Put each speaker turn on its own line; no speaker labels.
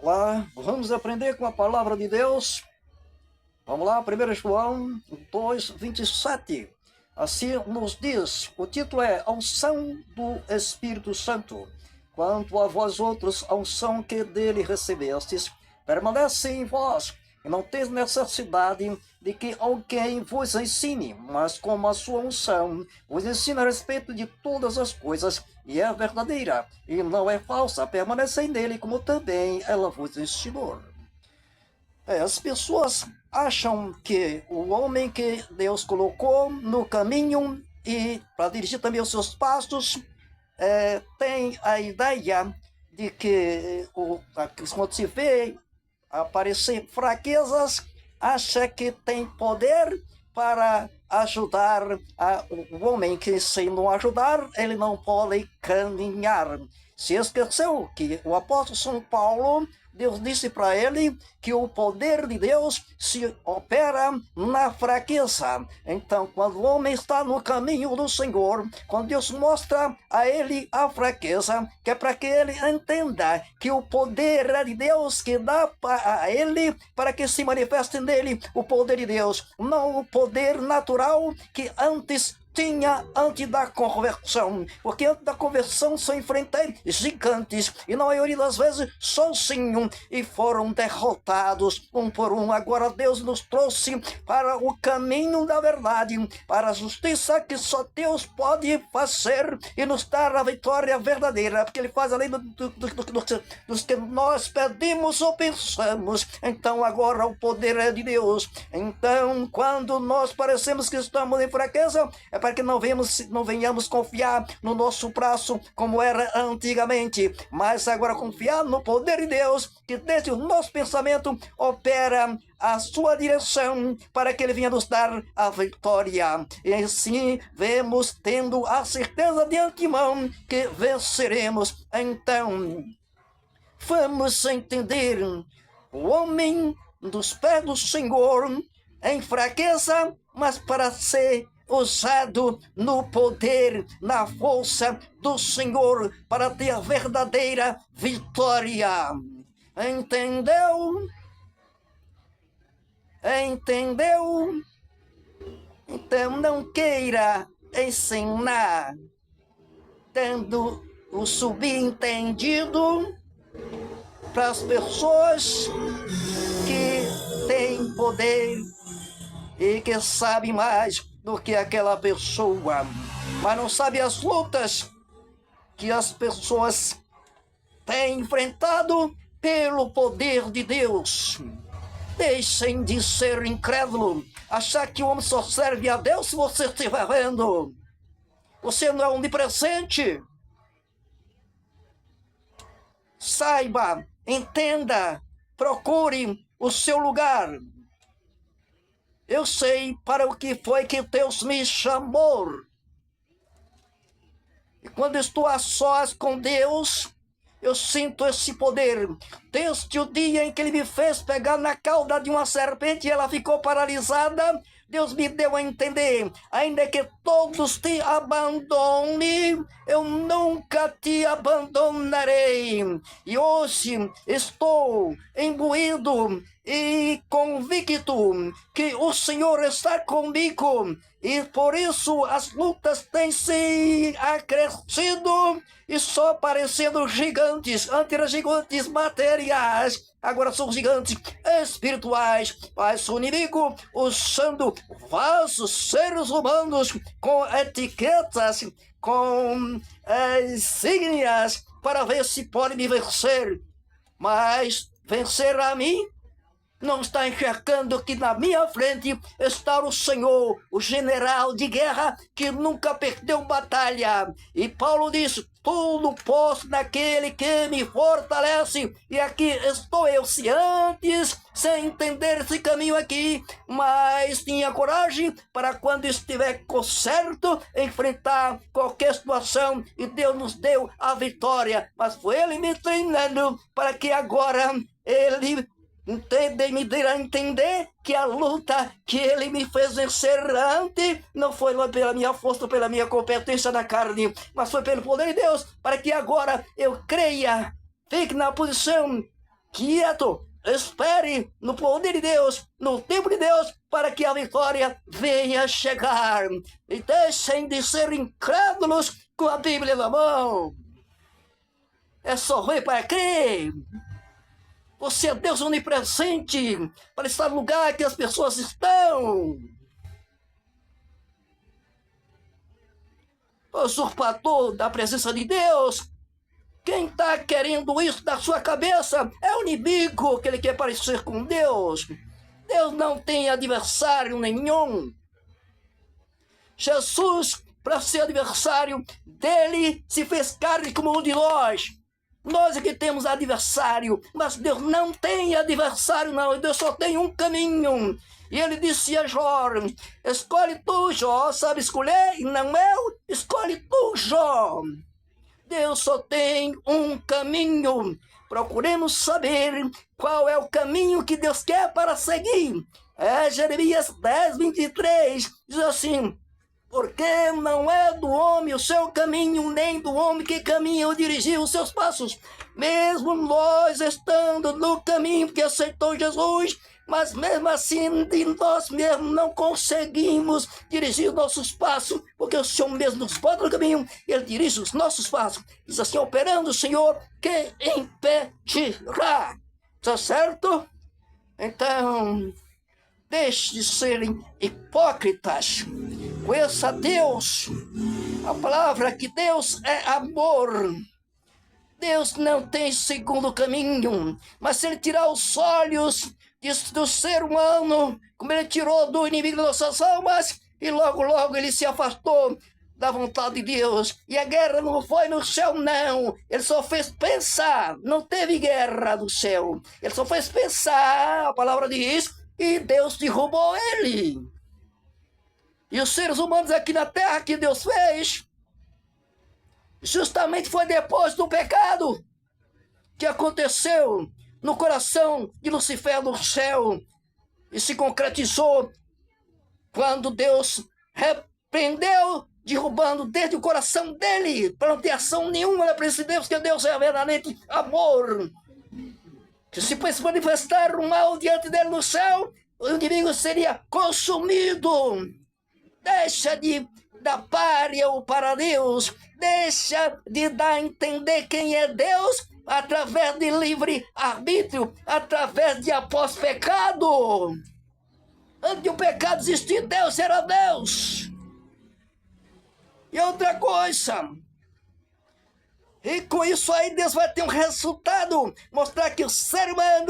Olá, vamos aprender com a palavra de Deus. Vamos lá, 1 João 2:27. Assim nos diz, o título é A unção do Espírito Santo. Quanto a vós outros, a unção que dele recebestes, permanece em vós, e não teis necessidade de que alguém vos ensine, mas como a sua unção vos ensina a respeito de todas as coisas, e é verdadeira, e não é falsa, permanecei nele, como também ela vos ensinou. As pessoas acham que o homem que Deus colocou no caminho e para dirigir também os seus passos tem a ideia de que quando se vê aparecer fraquezas, acha que tem poder para ajudar o homem, que se não ajudar, ele não pode caminhar. Se esqueceu que o apóstolo São Paulo, Deus disse para ele que o poder de Deus se opera na fraqueza. Então, quando o homem está no caminho do Senhor, quando Deus mostra a ele a fraqueza, que é para que ele entenda que o poder é de Deus, que dá a ele para que se manifeste nele o poder de Deus, não o poder natural que antes tinha antes da conversão, porque antes da conversão só enfrentei gigantes, e na maioria das vezes sozinho, e foram derrotados um por um. Agora Deus nos trouxe para o caminho da verdade, para a justiça que só Deus pode fazer e nos dar a vitória verdadeira, porque Ele faz além dos que nós pedimos ou pensamos. Então agora o poder é de Deus. Então quando nós parecemos que estamos em fraqueza, é para que não venhamos confiar no nosso braço como era antigamente, mas agora confiar no poder de Deus, que desde o nosso pensamento opera a sua direção para que Ele venha nos dar a vitória. E assim vemos, tendo a certeza de antemão que venceremos. Então vamos entender o homem dos pés do Senhor em fraqueza, mas para ser usado no poder, na força do Senhor, para ter a verdadeira vitória. Entendeu? Entendeu? Então não queira ensinar tendo o subentendido para as pessoas que têm poder e que sabem mais do que aquela pessoa, mas não sabe as lutas que as pessoas têm enfrentado pelo poder de Deus. Deixem de ser incrédulo, achar que o homem só serve a Deus se você estiver vendo. Você não é onipresente. Saiba, entenda, procure o seu lugar. Eu sei para o que foi que Deus me chamou. E quando estou a sós com Deus, eu sinto esse poder. Desde o dia em que Ele me fez pegar na cauda de uma serpente e ela ficou paralisada, Deus me deu a entender, ainda que todos te abandonem, eu nunca te abandonarei. E hoje estou imbuído e convicto que o Senhor está comigo, e por isso as lutas têm se acrescido e só parecendo gigantes. Antes eram gigantes materiais, agora são gigantes espirituais. Mas o inimigo usando falsos seres humanos com etiquetas, com insígnias, para ver se pode me vencer. Mas vencer a mim não está enxergando que na minha frente está o Senhor, o general de guerra que nunca perdeu batalha. E Paulo diz: tudo posso naquele que me fortalece. E aqui estou eu. Se antes, sem entender esse caminho aqui, mas tinha coragem para quando estiver certo, enfrentar qualquer situação, e Deus nos deu a vitória. Mas foi Ele me treinando para que agora Ele me dê a entender que a luta que Ele me fez vencer antes não foi pela minha força, pela minha competência na carne, mas foi pelo poder de Deus, para que agora eu creia, fique na posição quieto, espere no poder de Deus, no tempo de Deus, para que a vitória venha chegar. E deixem de ser incrédulos com a Bíblia na mão. É só ver para crer. Você é Deus onipresente para estar no lugar que as pessoas estão. O usurpador da presença de Deus. Quem está querendo isso da sua cabeça é o inimigo, que ele quer parecer com Deus. Deus não tem adversário nenhum. Jesus, para ser adversário dele, se fez carne como um de nós. Nós é que temos adversário, mas Deus não tem adversário não. Deus só tem um caminho. E ele disse a Jó: escolhe tu, Jó, sabe escolher? E não eu, escolhe tu, Jó. Deus só tem um caminho. Procuremos saber qual é o caminho que Deus quer para seguir. Jeremias 10:23 diz assim: porque não é do homem o seu caminho, nem do homem que caminha ou dirigir os seus passos. Mesmo nós estando no caminho que aceitou Jesus, mas mesmo assim de nós mesmos não conseguimos dirigir os nossos passos, porque o Senhor mesmo nos bota no caminho, Ele dirige os nossos passos. Diz assim: operando o Senhor, que impedirá? Está certo? Então, deixe de serem hipócritas. Conheça Deus. A palavra que Deus é amor. Deus não tem segundo caminho. Mas se Ele tirar os olhos do ser humano, como Ele tirou do inimigo de nossas almas, e logo, logo Ele se afastou da vontade de Deus. E a guerra não foi no céu, não. Ele só fez pensar. Não teve guerra no céu. Ele só fez pensar, a palavra diz, e Deus derrubou ele. E os seres humanos aqui na terra que Deus fez, justamente foi depois do pecado que aconteceu no coração de Lucifer no céu. E se concretizou quando Deus repreendeu, derrubando desde o coração dele, para não ter ação nenhuma na presença de Deus, que Deus é verdadeiramente amor. Que se manifestar um mal diante dele no céu, o inimigo seria consumido. Deixa de dar páreo para Deus. Deixa de dar a entender quem é Deus através de livre-arbítrio, através de após pecado. Antes de o pecado existir, Deus era Deus. E outra coisa, e com isso aí Deus vai ter um resultado, mostrar que o ser humano